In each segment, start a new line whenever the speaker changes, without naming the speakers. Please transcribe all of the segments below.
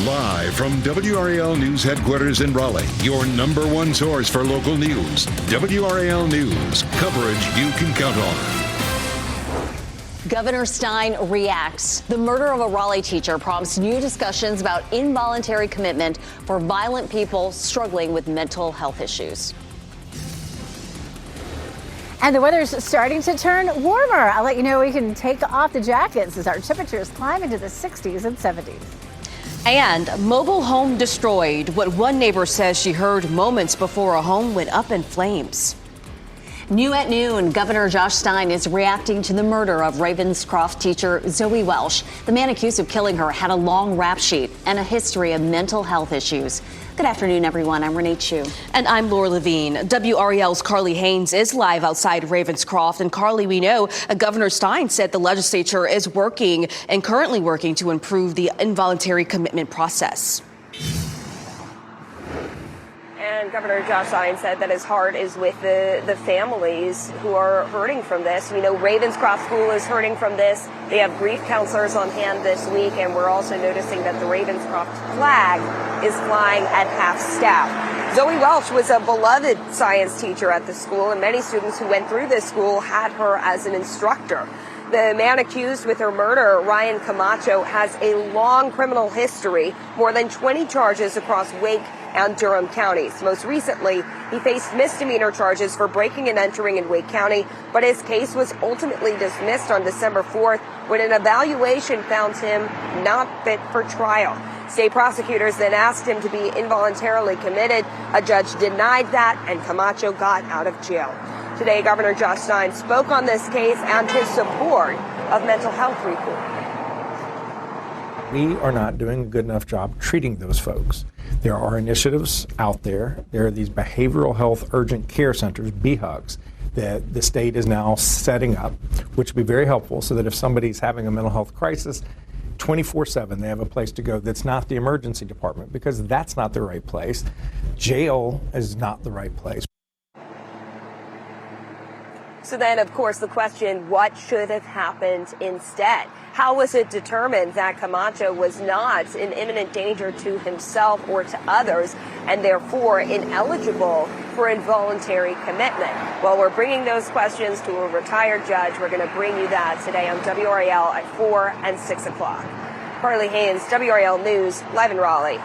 Live from WRAL News headquarters in Raleigh, your number one source for local news. WRAL News, coverage you can count on.
Governor Stein reacts. The murder of a Raleigh teacher prompts new discussions about involuntary commitment for violent people struggling with mental health issues.
And the weather's starting to turn warmer. I'll let you know we can take off the jackets as our temperatures climb into the 60s and 70s.
And mobile home destroyed. What one neighbor says she heard moments before a home went up in flames.
New at noon, Governor Josh Stein is reacting to the murder of Ravenscroft teacher Zoe Welsh. The man accused of killing her had a long rap sheet and a history of mental health issues. Good afternoon, everyone. I'm Renee Chu.
And I'm Laura Levine. WRAL's Carly Haynes is live outside Ravenscroft. And Carly, we know Governor Stein said the legislature is working and currently working to improve the involuntary commitment process.
And Governor Josh Stein said that his heart is with the families who are hurting from this. We know Ravenscroft School is hurting from this. They have grief counselors on hand this week, and we're also noticing that the Ravenscroft flag is flying at half staff. Zoe Welsh was a beloved science teacher at the school, and many students who went through this school had her as an instructor. The man accused with her murder, Ryan Camacho, has a long criminal history, more than 20 charges across Wake and Durham counties. Most recently, he faced misdemeanor charges for breaking and entering in Wake County, but his case was ultimately dismissed on December 4th when an evaluation found him not fit for trial. State prosecutors then asked him to be involuntarily committed. A judge denied that, and Camacho got out of jail. Today, Governor Josh Stein spoke on this case and his support of mental health reform.
We are not doing a good enough job treating those folks. There are initiatives out there. There are these behavioral health urgent care centers, BHUGs, that the state is now setting up, which would be very helpful so that if somebody's having a mental health crisis, 24/7, they have a place to go that's not the emergency department, because that's not the right place. Jail is not the right place.
So then, of course, the question, what should have happened instead? How was it determined that Camacho was not in imminent danger to himself or to others and therefore ineligible for involuntary commitment? Well, we're bringing those questions to a retired judge. We're going to bring you that today on WRAL at 4 and 6 o'clock. Carly Haynes, WRAL News, live in Raleigh.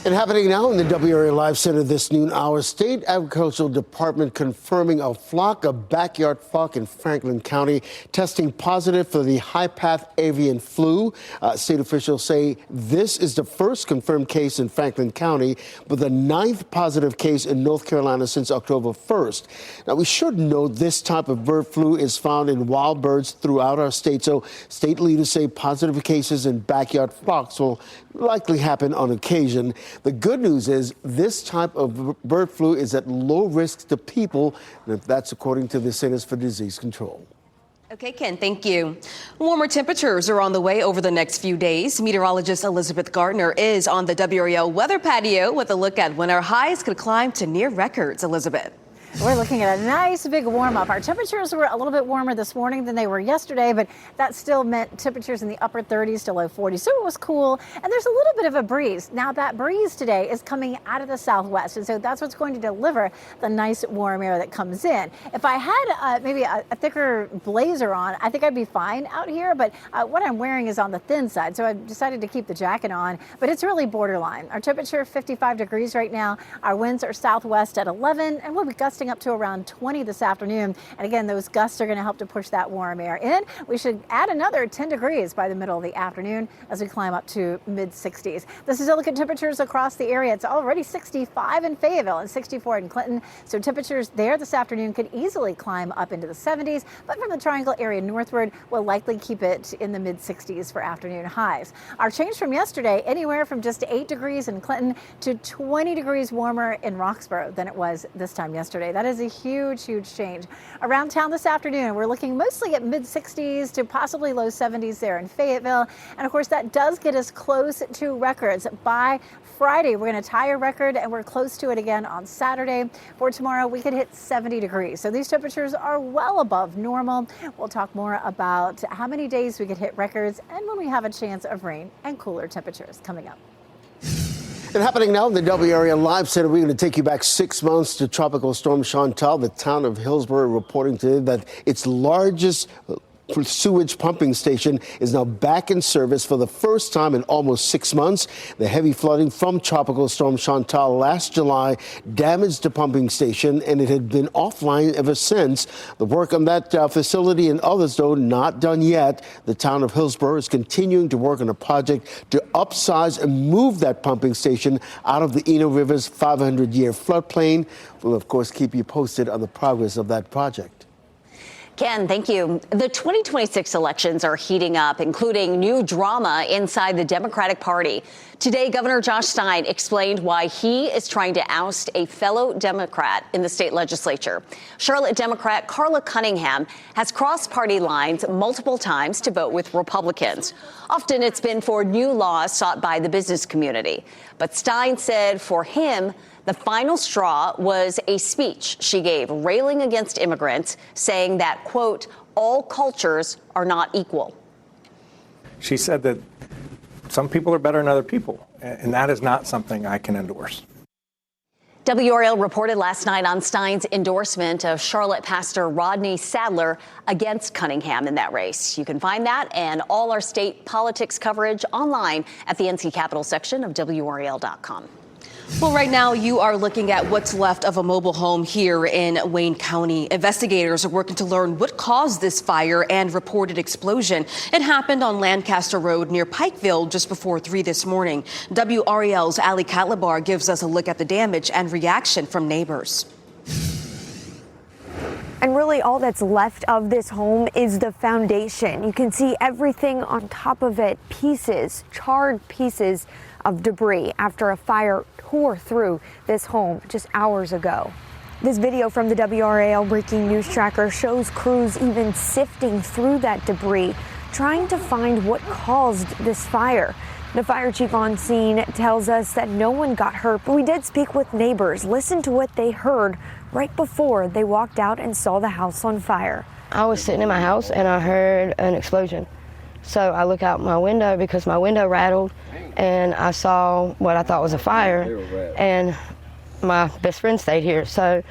And happening now in the WRAL Live Center this noon hour, State Agricultural Department confirming a flock of backyard pheasants in Franklin County testing positive for the high-path avian flu. State officials say this is the first confirmed case in Franklin County, but the 9th positive case in North Carolina since October 1st. Now, we should note this type of bird flu is found in wild birds throughout our state, so state leaders say positive cases in backyard flocks will likely happen on occasion. The good news is this type of bird flu is at low risk to people, and that's according to the Centers for Disease Control.
Okay, Ken, thank you. Warmer temperatures are on the way over the next few days. Meteorologist Elizabeth Gardner is on the WRAL weather patio with a look at when our highs could climb to near records. Elizabeth.
We're looking at a nice big warm up. Our temperatures were a little bit warmer this morning than they were yesterday, but that still meant temperatures in the upper 30s to low 40s. So it was cool. And there's a little bit of a breeze. Now that breeze today is coming out of the southwest. And so that's what's going to deliver the nice warm air that comes in. If I had maybe a thicker blazer on, I think I'd be fine out here. But what I'm wearing is on the thin side. So I've decided to keep the jacket on. But it's really borderline. Our temperature 55 degrees right now. Our winds are southwest at 11, and we'll be gusting up to around 20 this afternoon. And again, those gusts are going to help to push that warm air in. We should add another 10 degrees by the middle of the afternoon as we climb up to mid 60s. This is a look at temperatures across the area. It's already 65 in Fayetteville and 64 in Clinton. So temperatures there this afternoon could easily climb up into the 70s, but from the Triangle area northward, we'll likely keep it in the mid 60s for afternoon highs. Our change from yesterday, anywhere from just 8 degrees in Clinton to 20 degrees warmer in Roxborough than it was this time yesterday. Saturday. That is a huge, huge change. Around town this afternoon, we're looking mostly at mid-60s to possibly low 70s there in Fayetteville. And of course, that does get us close to records. By Friday, we're going to tie a record, and we're close to it again on Saturday. For tomorrow, we could hit 70 degrees. So these temperatures are well above normal. We'll talk more about how many days we could hit records and when we have a chance of rain and cooler temperatures coming up.
And happening now in the WRAL Live Center, we're going to take you back 6 months to Tropical Storm Chantal. The town of Hillsborough reporting today that its largest sewage pumping station is now back in service for the first time in almost 6 months. The heavy flooding from Tropical Storm Chantal last July damaged the pumping station, and it had been offline ever since. The work on that facility and others, though, not done yet. The town of Hillsborough is continuing to work on a project to upsize and move that pumping station out of the Eno River's 500-year floodplain. We'll, of course, keep you posted on the progress of that project.
Ken, thank you. The 2026 elections are heating up, including new drama inside the Democratic Party. Today, Governor Josh Stein explained why he is trying to oust a fellow Democrat in the state legislature. Charlotte Democrat Carla Cunningham has crossed party lines multiple times to vote with Republicans. Often it's been for new laws sought by the business community. But Stein said for him, the final straw was a speech she gave railing against immigrants, saying that, quote, all cultures are not equal.
She said that some people are better than other people, and that is not something I can endorse.
WRAL reported last night on Stein's endorsement of Charlotte pastor Rodney Sadler against Cunningham in that race. You can find that and all our state politics coverage online at the NC Capitol section of WRAL.com.
Well, right now you are looking at what's left of a mobile home here in Wayne County. Investigators are working to learn what caused this fire and reported explosion. It happened on Lancaster Road near Pikeville just before 3 this morning. WRAL's Ali Katlabar gives us a look at the damage and reaction from neighbors.
And really all that's left of this home is the foundation. You can see everything on top of it, pieces, charred pieces of debris after a fire tore through this home just hours ago. This video from the WRAL Breaking News Tracker shows crews even sifting through that debris, trying to find what caused this fire. The fire chief on scene tells us that no one got hurt, but we did speak with neighbors. Listen to what they heard right before they walked out and saw the house on fire.
I was sitting in my house and I heard an explosion. So I look out my window because my window rattled and I saw what I thought was a fire, and my best friend stayed here. So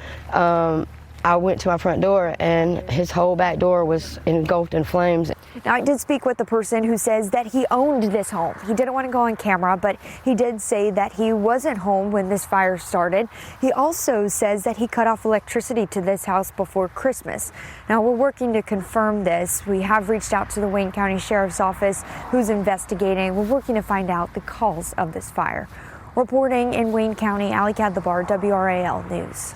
I went to my front door and his whole back door was engulfed in flames.
Now, I did speak with the person who says that he owned this home. He didn't want to go on camera, but he did say that he wasn't home when this fire started. He also says that he cut off electricity to this house before Christmas. Now, we're working to confirm this. We have reached out to the Wayne County Sheriff's Office, who's investigating. We're working to find out the cause of this fire. Reporting in Wayne County, Ali Kadlabar, WRAL News.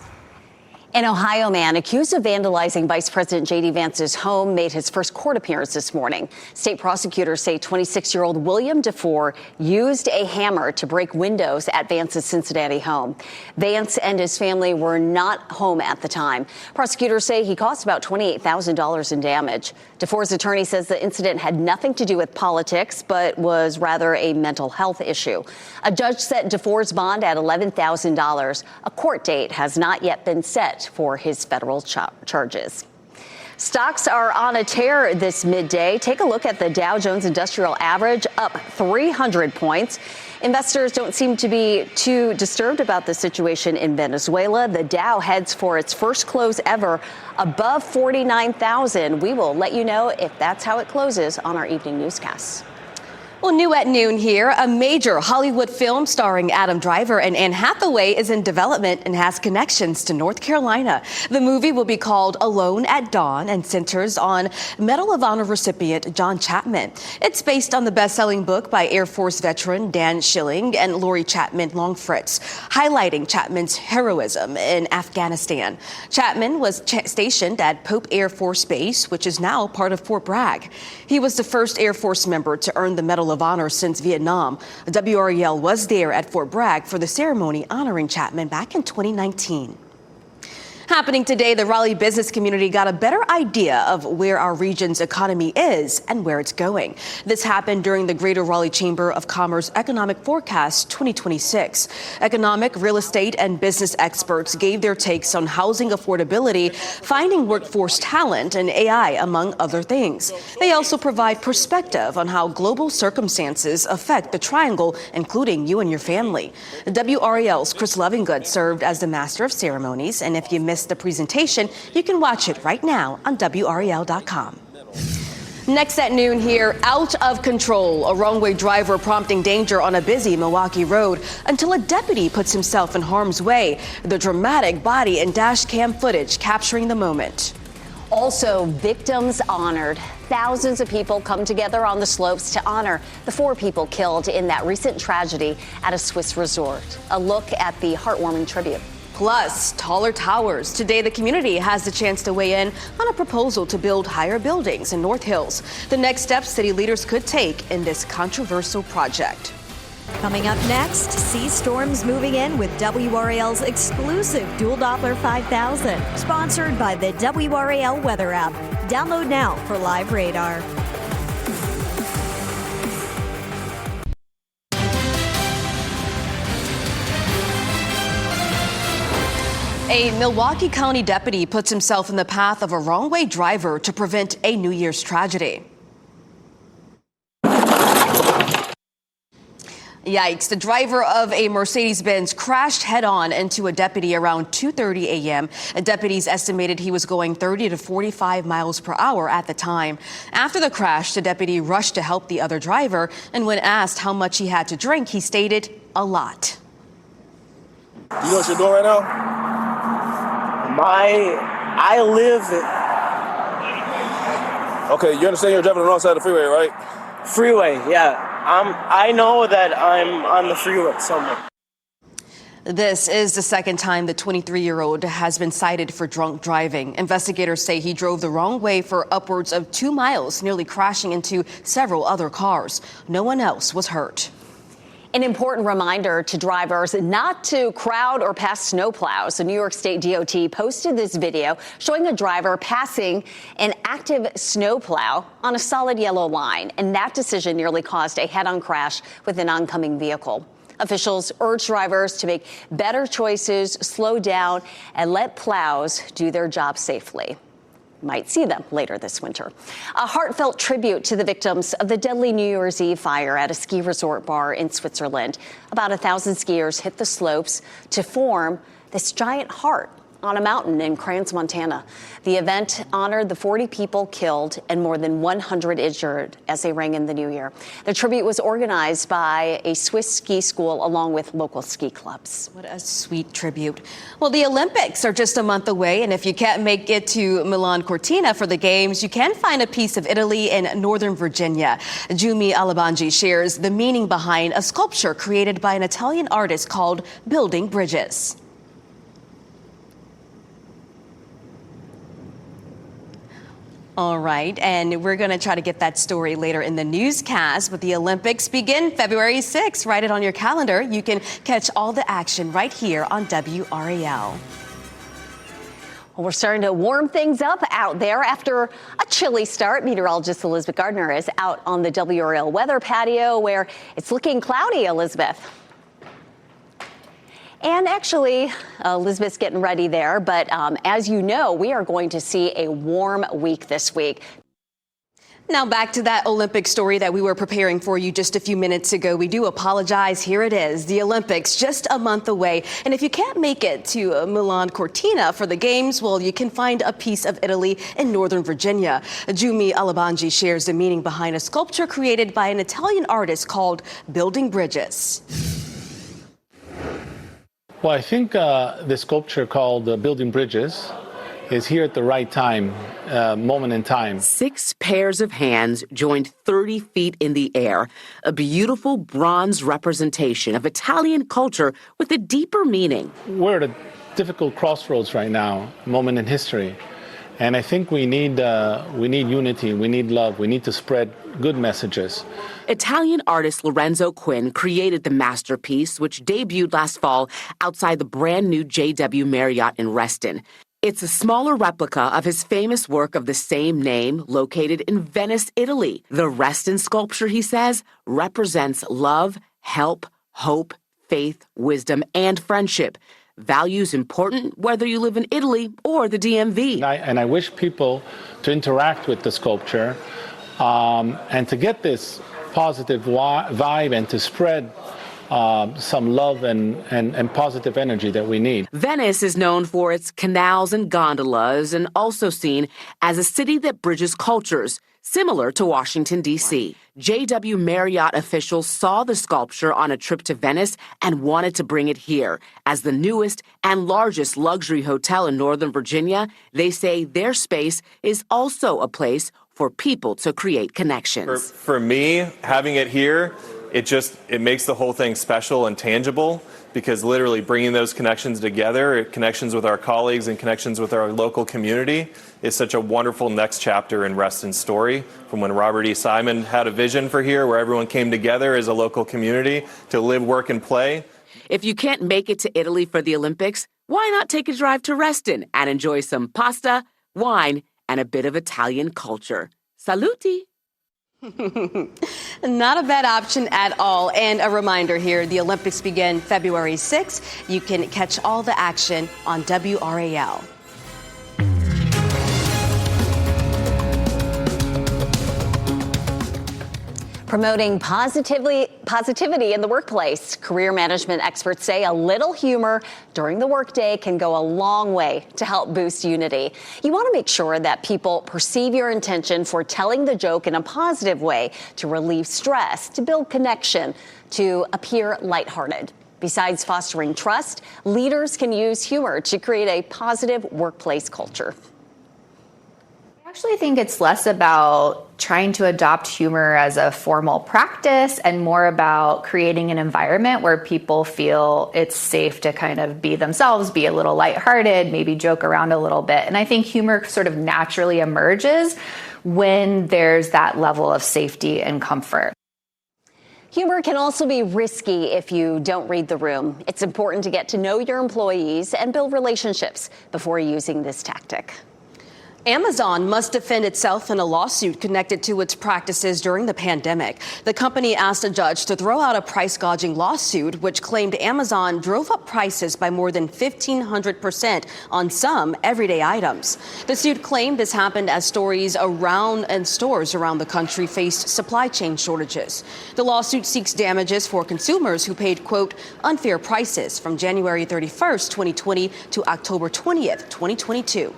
An Ohio man accused of vandalizing Vice President J.D. Vance's home made his first court appearance this morning. State prosecutors say 26-year-old William DeFore used a hammer to break windows at Vance's Cincinnati home. Vance and his family were not home at the time. Prosecutors say he caused about $28,000 in damage. DeFore's attorney says the incident had nothing to do with politics, but was rather a mental health issue. A judge set DeFore's bond at $11,000. A court date has not yet been set for his federal charges. Stocks are on a tear this midday. Take a look at the Dow Jones Industrial Average, up 300 points. Investors don't seem to be too disturbed about the situation in Venezuela. The Dow heads for its first close ever above 49,000. We will let you know if that's how it closes on our evening newscasts.
Well, new at noon here, a major Hollywood film starring Adam Driver and Anne Hathaway is in development and has connections to North Carolina. The movie will be called Alone at Dawn and centers on Medal of Honor recipient John Chapman. It's based on the best-selling book by Air Force veteran Dan Schilling and Lori Chapman Longfritz, highlighting Chapman's heroism in Afghanistan. Chapman was stationed at Pope Air Force Base, which is now part of Fort Bragg. He was the first Air Force member to earn the Medal of Honor since Vietnam. WRAL was there at Fort Bragg for the ceremony honoring Chapman back in 2019. Happening today, the Raleigh business community got a better idea of where our region's economy is and where it's going. This happened during the Greater Raleigh Chamber of Commerce Economic Forecast 2026. Economic, real estate, and business experts gave their takes on housing affordability, finding workforce talent, and AI, among other things. They also provide perspective on how global circumstances affect the Triangle, including you and your family. WRAL's Chris Lovingood served as the Master of Ceremonies, and if you missed the presentation, you can watch it right now on WRAL.com. Next at noon here, out of control. A wrong-way driver prompting danger on a busy Milwaukee road until a deputy puts himself in harm's way. The dramatic body and dash cam footage capturing the moment.
Also, victims honored. Thousands of people come together on the slopes to honor the 4 people killed in that recent tragedy at a Swiss resort. A look at the heartwarming tribute.
Plus, taller towers. Today, the community has the chance to weigh in on a proposal to build higher buildings in North Hills. The next steps city leaders could take in this controversial project.
Coming up next, sea storms moving in with WRAL's exclusive Dual Doppler 5000, sponsored by the WRAL Weather app. Download now for live radar.
A Milwaukee County deputy puts himself in the path of a wrong-way driver to prevent a New Year's tragedy. Yikes. The driver of a Mercedes-Benz crashed head-on into a deputy around 2:30 a.m. Deputies estimated he was going 30 to 45 miles per hour at the time. After the crash, the deputy rushed to help the other driver, and when asked how much he had to drink, he stated, "A lot."
You know what you're doing right now? I live. Okay, you understand you're driving on the wrong side of the freeway, right?
Freeway, yeah. I know that I'm on the freeway somewhere.
This is the second time the 23-year-old has been cited for drunk driving. Investigators say he drove the wrong way for upwards of 2 miles, nearly crashing into several other cars. No one else was hurt.
An important reminder to drivers not to crowd or pass snowplows. The New York State DOT posted this video showing a driver passing an active snowplow on a solid yellow line, and that decision nearly caused a head-on crash with an oncoming vehicle. Officials urge drivers to make better choices, slow down, and let plows do their job safely. Might see them later this winter. A heartfelt tribute to the victims of the deadly New Year's Eve fire at a ski resort bar in Switzerland. About 1,000 skiers hit the slopes to form this giant heart on a mountain in Crans, Montana. The event honored the 40 people killed and more than 100 injured as they rang in the new year. The tribute was organized by a Swiss ski school along with local ski clubs.
What a sweet tribute. Well, the Olympics are just a month away, and if you can't make it to Milan Cortina for the games, you can find a piece of Italy in Northern Virginia. Jumi Alabanji shares the meaning behind a sculpture created by an Italian artist called Building Bridges. All right, and we're going to try to get that story later in the newscast. But the Olympics begin February 6th. Write it on your calendar. You can catch all the action right here on WRAL.
Well, we're starting to warm things up out there after a chilly start. Meteorologist Elizabeth Gardner is out on the WRAL weather patio where it's looking cloudy, Elizabeth. And actually, Elizabeth's getting ready there. But as you know, we are going to see a warm week this week.
Now back to that Olympic story that we were preparing for you just a few minutes ago. We do apologize. Here it is. The Olympics just a month away. And if you can't make it to Milan Cortina for the games, well, you can find a piece of Italy in Northern Virginia. Jumi Alabanji shares the meaning behind a sculpture created by an Italian artist called Building Bridges.
Well, I think the sculpture called Building Bridges is here at the right time, moment in time.
6 pairs of hands joined 30 feet in the air, a beautiful bronze representation of Italian culture with a deeper meaning.
We're at a difficult crossroads right now, a moment in history. And I think we need unity, we need love, we need to spread good messages.
Italian artist Lorenzo Quinn created the masterpiece, which debuted last fall outside the brand new JW Marriott in Reston. It's a smaller replica of his famous work of the same name located in Venice, Italy. The Reston sculpture, he says, represents love, help, hope, faith, wisdom, and friendship. Values important whether you live in Italy or the DMV.
And I wish people to interact with the sculpture and to get this positive vibe and to spread some love and positive energy that we need.
Venice is known for its canals and gondolas and also seen as a city that bridges cultures, similar to Washington, D.C. JW Marriott officials saw the sculpture on a trip to Venice and wanted to bring it here. As the newest and largest luxury hotel in Northern Virginia, they say their space is also a place for people to create connections.
For me, having it here, it makes the whole thing special and tangible, because literally bringing those connections together, connections with our colleagues and connections with our local community, is such a wonderful next chapter in Reston's story, from when Robert E. Simon had a vision for here where everyone came together as a local community to live, work, and play.
If you can't make it to Italy for the Olympics, why not take a drive to Reston and enjoy some pasta, wine, and a bit of Italian culture? Saluti!
Not a bad option at all. And a reminder here, the Olympics begin February 6th. You can catch all the action on WRAL.
Promoting positivity in the workplace. Career management experts say a little humor during the workday can go a long way to help boost unity. You want to make sure that people perceive your intention for telling the joke in a positive way to relieve stress, to build connection, to appear lighthearted. Besides fostering trust, leaders can use humor to create a positive workplace culture.
I actually think it's less about trying to adopt humor as a formal practice and more about creating an environment where people feel it's safe to kind of be themselves, be a little lighthearted, maybe joke around a little bit. And I think humor sort of naturally emerges when there's that level of safety and comfort.
Humor can also be risky if you don't read the room. It's important to get to know your employees and build relationships before using this tactic.
Amazon must defend itself in a lawsuit connected to its practices during the pandemic. The company asked a judge to throw out a price gouging lawsuit, which claimed Amazon drove up prices by more than 1,500% on some everyday items. The suit claimed this happened as stores around the country faced supply chain shortages. The lawsuit seeks damages for consumers who paid, quote, unfair prices from January 31st, 2020 to October 20th, 2022.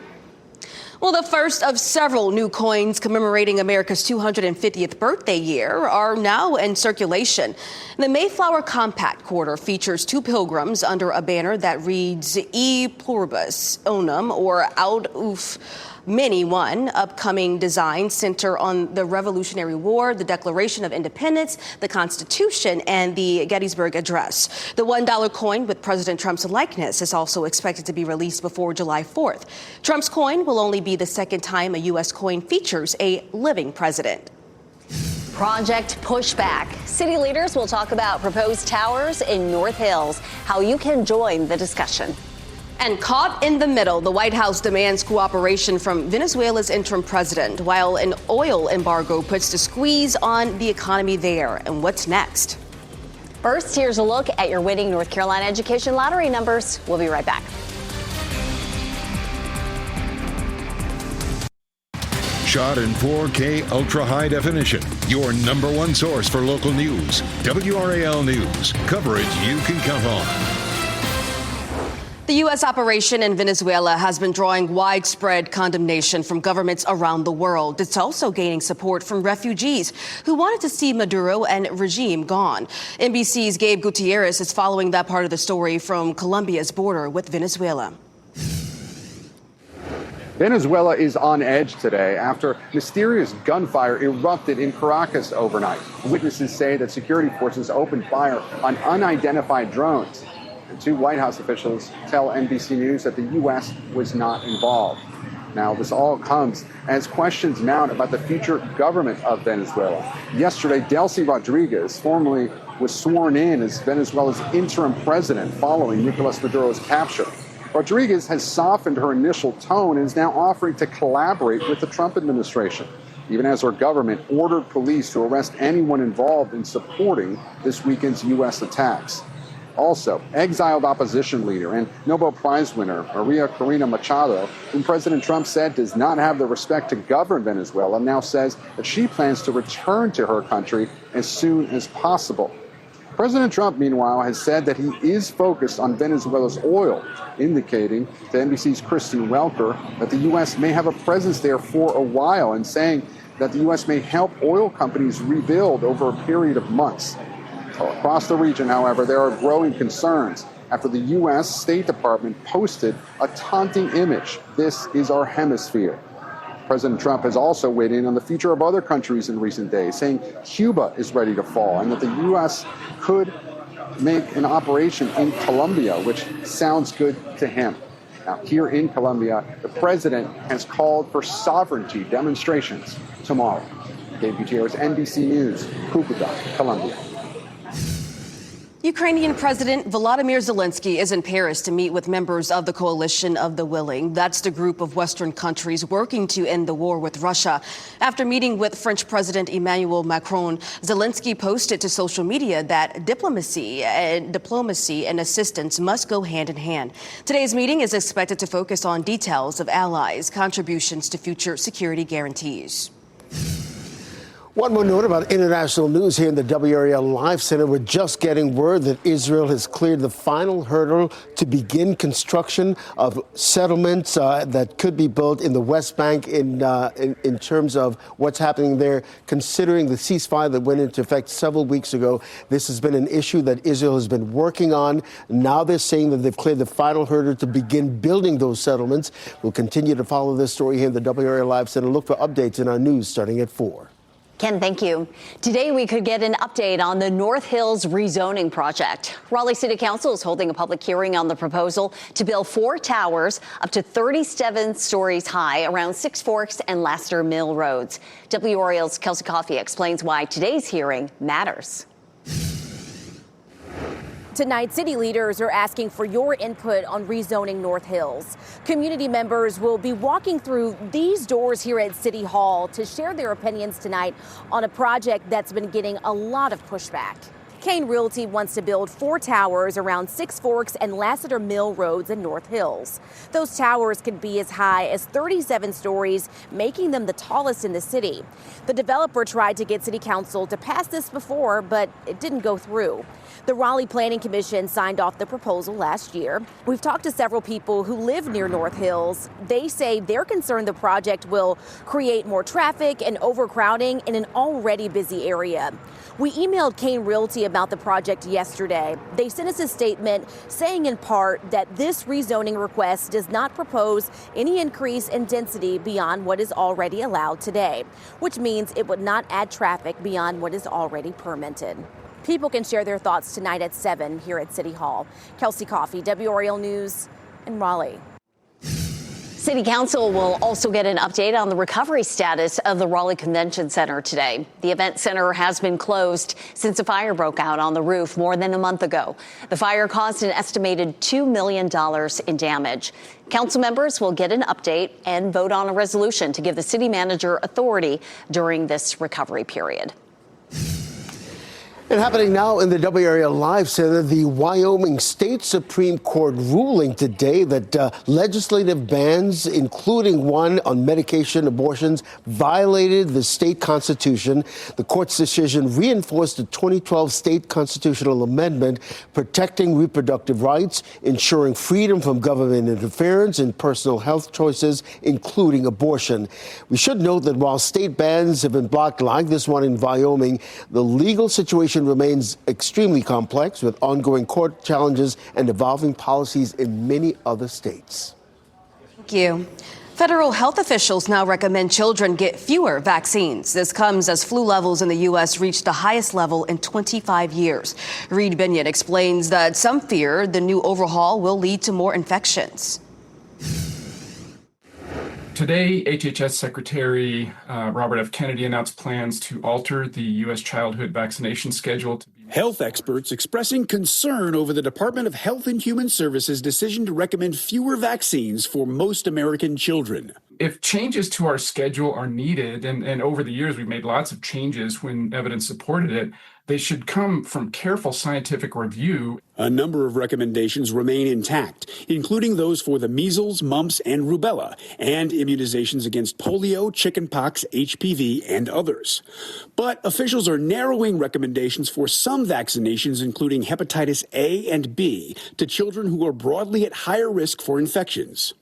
Well, the first of several new coins commemorating America's 250th birthday year are now in circulation. The Mayflower Compact Quarter features two pilgrims under a banner that reads E Pluribus Unum, or Out Uf Many One. Upcoming designs center on the Revolutionary War, the Declaration of Independence, the Constitution, and the Gettysburg Address. The $1 coin with President Trump's likeness is also expected to be released before July 4th. Trump's coin will only be the second time a U.S. coin features a living president.
Project Pushback. City leaders will talk about proposed towers in North Hills, how you can join the discussion.
And caught in the middle, the White House demands cooperation from Venezuela's interim president, while an oil embargo puts the squeeze on the economy there. And what's next?
First, here's a look at your winning North Carolina Education Lottery numbers. We'll be right back.
Shot in 4K ultra high definition. Your number one source for local news. WRAL News. Coverage you can count on.
The U.S. operation in Venezuela has been drawing widespread condemnation from governments around the world. It's also gaining support from refugees who wanted to see Maduro and regime gone. NBC's Gabe Gutierrez is following that part of the story from Colombia's border with Venezuela.
Venezuela is on edge today after mysterious gunfire erupted in Caracas overnight. Witnesses say that security forces opened fire on unidentified drones. And two White House officials tell NBC News that the U.S. was not involved. Now, this all comes as questions mount about the future government of Venezuela. Yesterday, Delcy Rodriguez formally was sworn in as Venezuela's interim president following Nicolas Maduro's capture. Rodriguez has softened her initial tone and is now offering to collaborate with the Trump administration, even as her government ordered police to arrest anyone involved in supporting this weekend's U.S. attacks. Also, exiled opposition leader and Nobel Prize winner Maria Corina Machado, whom President Trump said does not have the respect to govern Venezuela, now says that she plans to return to her country as soon as possible. President Trump, meanwhile, has said that he is focused on Venezuela's oil, indicating to NBC's Christine Welker that the U.S. may have a presence there for a while, and saying that the U.S. may help oil companies rebuild over a period of months. Across the region, however, there are growing concerns after the U.S. State Department posted a taunting image. This is our hemisphere. President Trump has also weighed in on the future of other countries in recent days, saying Cuba is ready to fall and that the U.S. could make an operation in Colombia, which sounds good to him. Now, here in Colombia, the president has called for sovereignty demonstrations tomorrow. Dave Gutierrez, NBC News, Cucuta, Colombia.
Ukrainian President Volodymyr Zelensky is in Paris to meet with members of the Coalition of the Willing. That's the group of Western countries working to end the war with Russia. After meeting with French President Emmanuel Macron, Zelensky posted to social media that diplomacy and assistance must go hand in hand. Today's meeting is expected to focus on details of allies' contributions to future security guarantees.
One more note about international news here in the WRAL Live Center. We're just getting word that Israel has cleared the final hurdle to begin construction of settlements that could be built in the West Bank in terms of what's happening there, considering the ceasefire that went into effect several weeks ago. This has been an issue that Israel has been working on. Now they're saying that they've cleared the final hurdle to begin building those settlements. We'll continue to follow this story here in the WRAL Live Center. Look for updates in our news starting at 4.
Ken, thank you. Today, we could get an update on the North Hills rezoning project. Raleigh City Council is holding a public hearing on the proposal to build 4 towers up to 37 stories high around Six Forks and Lassiter Mill Roads. WRAL's Kelsey Coffey explains why today's hearing matters.
Tonight, city leaders are asking for your input on rezoning North Hills. Community members will be walking through these doors here at City Hall to share their opinions tonight on a project that's been getting a lot of pushback. Kane Realty wants to build 4 towers around Six Forks and Lassiter Mill Roads in North Hills. Those towers could be as high as 37 stories, making them the tallest in the city. The developer tried to get City Council to pass this before, but it didn't go through. The Raleigh Planning Commission signed off the proposal last year. We've talked to several people who live near North Hills. They say they're concerned the project will create more traffic and overcrowding in an already busy area. We emailed Kane Realty about the project yesterday. They sent us a statement saying in part that this rezoning request does not propose any increase in density beyond what is already allowed today, which means it would not add traffic beyond what is already permitted. People can share their thoughts tonight at 7 here at City Hall. Kelsey Coffey, WRAL News in Raleigh.
City Council will also get an update on the recovery status of the Raleigh Convention Center today. The event center has been closed since a fire broke out on the roof more than a month ago. The fire caused an estimated $2 million in damage. Council members will get an update and vote on a resolution to give the city manager authority during this recovery period.
And happening now in the WRAL Live Center, the Wyoming State Supreme Court ruling today that legislative bans, including one on medication abortions, violated the state constitution. The court's decision reinforced the 2012 state constitutional amendment protecting reproductive rights, ensuring freedom from government interference in personal health choices, including abortion. We should note that while state bans have been blocked like this one in Wyoming, the legal situation remains extremely complex with ongoing court challenges and evolving policies in many other states.
Thank you. Federal health officials now recommend children get fewer vaccines. This comes as flu levels in the U.S. reach the highest level in 25 years. Reed Binion explains that some fear the new overhaul will lead to more infections.
Today, HHS Secretary Robert F. Kennedy announced plans to alter the U.S. childhood vaccination schedule to be
Health experts expressing concern over the Department of Health and Human Services' decision to recommend fewer vaccines for most American children.
If changes to our schedule are needed, and over the years we've made lots of changes when evidence supported it, they should come from careful scientific review.
A number of recommendations remain intact, including those for the measles, mumps, and rubella, and immunizations against polio, chickenpox, HPV, and others. But officials are narrowing recommendations for some vaccinations, including hepatitis A and B, to children who are broadly at higher risk for infections.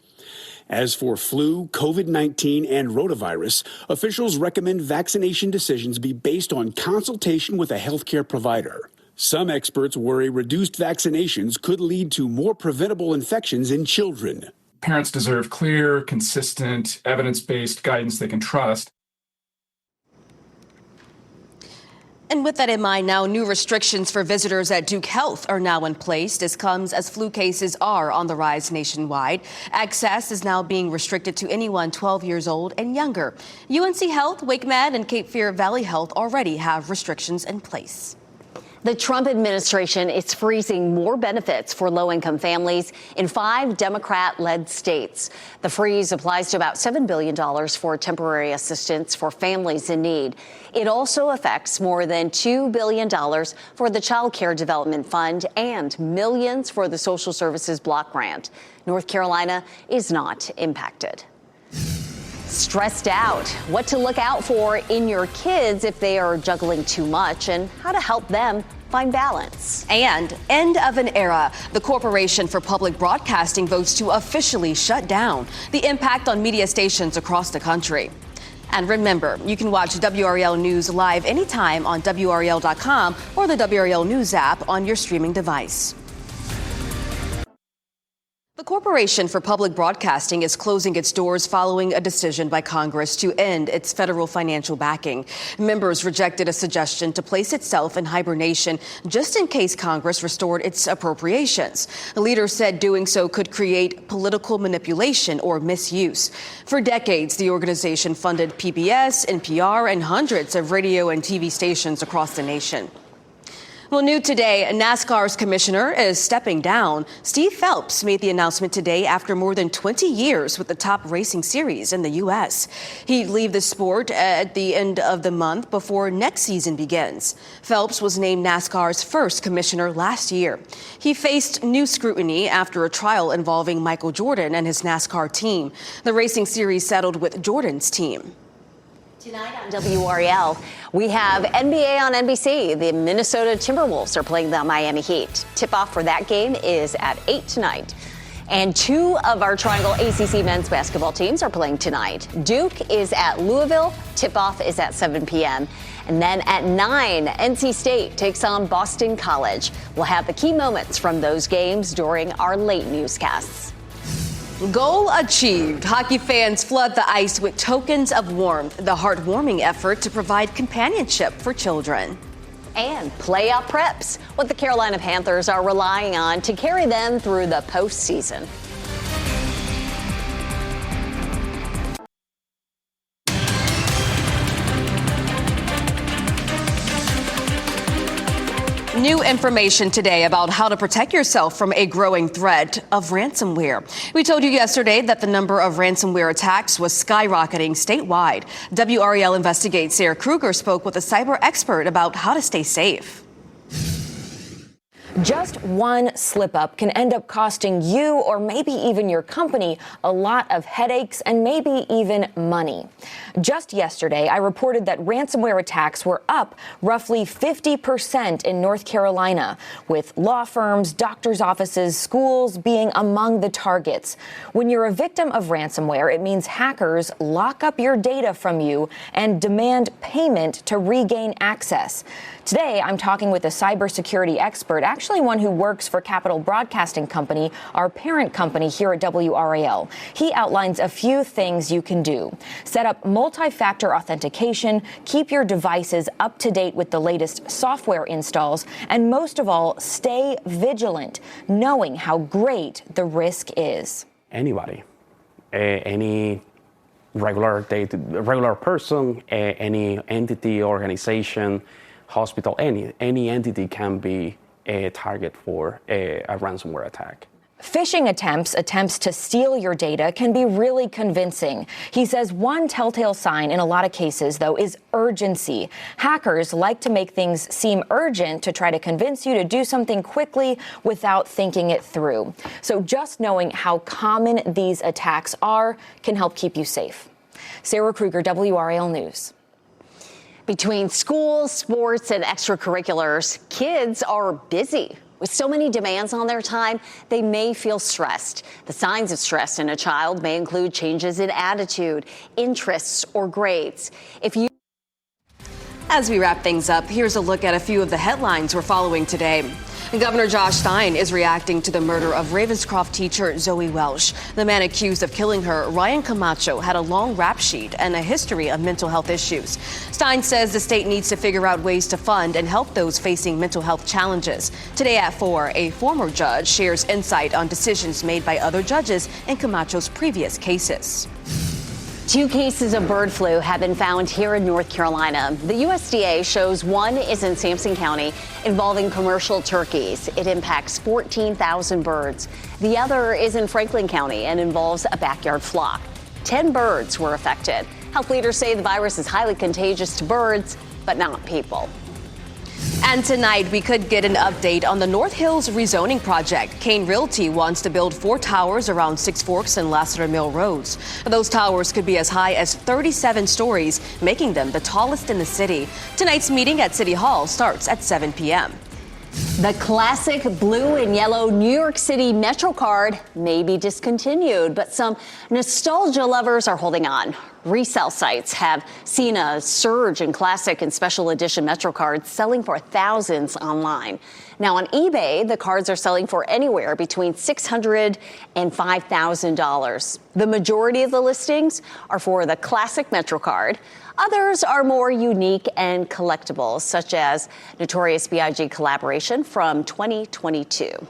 As for flu, COVID-19, and rotavirus, officials recommend vaccination decisions be based on consultation with a healthcare provider. Some experts worry reduced vaccinations could lead to more preventable infections in children.
Parents deserve clear, consistent, evidence-based guidance they can trust.
And with that in mind, now new restrictions for visitors at Duke Health are now in place. This comes as flu cases are on the rise nationwide. Access is now being restricted to anyone 12 years old and younger. UNC Health, WakeMed, and Cape Fear Valley Health already have restrictions in place.
The Trump administration is freezing more benefits for low-income families in 5 Democrat-led states. The freeze applies to about $7 billion for temporary assistance for families in need. It also affects more than $2 billion for the Child Care Development Fund and millions for the Social Services Block Grant. North Carolina is not impacted. Stressed out, what to look out for in your kids if they are juggling too much, and how to help them find balance.
And end of an era. The Corporation for Public Broadcasting votes to officially shut down. The impact on media stations across the country. And remember, you can watch WRAL News live anytime on WRAL.com or the WRAL News app on your streaming device. The Corporation for Public Broadcasting is closing its doors following a decision by Congress to end its federal financial backing. Members rejected a suggestion to place itself in hibernation just in case Congress restored its appropriations. The leader said doing so could create political manipulation or misuse. For decades, the organization funded PBS, NPR, and hundreds of radio and TV stations across the nation. Well, new today, NASCAR's commissioner is stepping down. Steve Phelps made the announcement today after more than 20 years with the top racing series in the U.S. He'd leave the sport at the end of the month before next season begins. Phelps was named NASCAR's first commissioner last year. He faced new scrutiny after a trial involving Michael Jordan and his NASCAR team. The racing series settled with Jordan's team.
Tonight on WRAL, we have NBA on NBC. The Minnesota Timberwolves are playing the Miami Heat. Tip-off for that game is at 8 tonight. And 2 of our Triangle ACC men's basketball teams are playing tonight. Duke is at Louisville. Tip-off is at 7 p.m. And then at 9, NC State takes on Boston College. We'll have the key moments from those games during our late newscasts.
Goal achieved. Hockey fans flood the ice with tokens of warmth, the heartwarming effort to provide companionship for children.
And playoff preps, what the Carolina Panthers are relying on to carry them through the postseason.
New information today about how to protect yourself from a growing threat of ransomware. We told you yesterday that the number of ransomware attacks was skyrocketing statewide. WRAL Investigates Sarah Kruger spoke with a cyber expert about how to stay safe.
Just one slip up can end up costing you or maybe even your company a lot of headaches and maybe even money. Just yesterday, I reported that ransomware attacks were up roughly 50% in North Carolina, with law firms, doctors' offices, schools being among the targets. When you're a victim of ransomware, it means hackers lock up your data from you and demand payment to regain access. Today, I'm talking with a cybersecurity expert, actually one who works for Capital Broadcasting Company, our parent company here at WRAL. He outlines a few things you can do. Set up multi-factor authentication, keep your devices up to date with the latest software installs, and most of all, stay vigilant, knowing how great the risk is.
Anybody, any regular person, any entity, organization, hospital, any entity can be a target for a ransomware attack.
Phishing attempts to steal your data can be really convincing. He says one telltale sign in a lot of cases, though, is urgency. Hackers like to make things seem urgent to try to convince you to do something quickly without thinking it through. So just knowing how common these attacks are can help keep you safe. Sarah Kruger, WRAL News.
Between school, sports, and extracurriculars, kids are busy. With so many demands on their time, they may feel stressed. The signs of stress in a child may include changes in attitude, interests, or grades.
As we wrap things up, here's a look at a few of the headlines we're following today. Governor Josh Stein is reacting to the murder of Ravenscroft teacher Zoe Welsh. The man accused of killing her, Ryan Camacho, had a long rap sheet and a history of mental health issues. Stein says the state needs to figure out ways to fund and help those facing mental health challenges. Today at 4, a former judge shares insight on decisions made by other judges in Camacho's previous cases.
2 cases of bird flu have been found here in North Carolina. The USDA shows one is in Sampson County involving commercial turkeys. It impacts 14,000 birds. The other is in Franklin County and involves a backyard flock. 10 birds were affected. Health leaders say the virus is highly contagious to birds, but not people.
And tonight, we could get an update on the North Hills rezoning project. Kane Realty wants to build 4 towers around Six Forks and Lassiter Mill Roads. Those towers could be as high as 37 stories, making them the tallest in the city. Tonight's meeting at City Hall starts at 7 p.m.
The classic blue and yellow New York City Metro card may be discontinued, but some nostalgia lovers are holding on. Resale sites have seen a surge in classic and special edition Metro cards selling for thousands online. Now on eBay, the cards are selling for anywhere between $600 and $5,000. The majority of the listings are for the classic Metro card. Others are more unique and collectible, such as Notorious B.I.G. collaboration from 2022.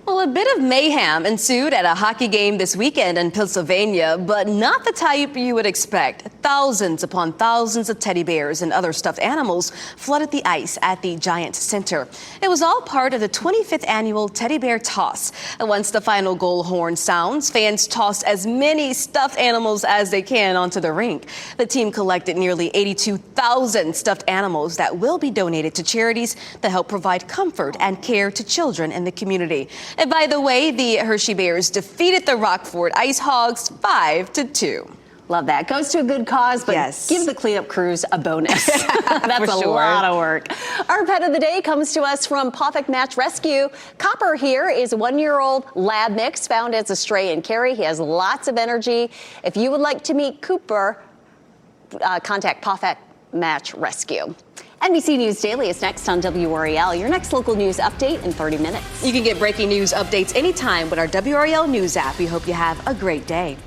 Well, a bit of mayhem ensued at a hockey game this weekend in Pennsylvania, but not the type you would expect. Thousands upon thousands of teddy bears and other stuffed animals flooded the ice at the Giant Center. It was all part of the 25th annual Teddy Bear Toss. And once the final goal horn sounds, fans tossed as many stuffed animals as they can onto the rink. The team collected nearly 82,000 stuffed animals that will be donated to charities that help provide comfort and care to children in the community. And by the way, the Hershey Bears defeated the Rockford Ice Hogs 5-2.
Love that. Goes to a good cause, but give the cleanup crews a bonus. That's a lot of work. Our pet of the day comes to us from Perfect Match Rescue. Copper here is a 1-year-old lab mix found as a stray in Cary. He has lots of energy. If you would like to meet Cooper, contact Perfect Match Rescue. NBC News Daily is next on WRAL. Your next local news update in 30 minutes.
You can get breaking news updates anytime with our WRAL News app. We hope you have a great day.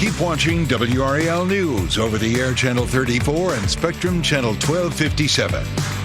Keep watching WRAL News over the air Channel 34 and Spectrum Channel 1257.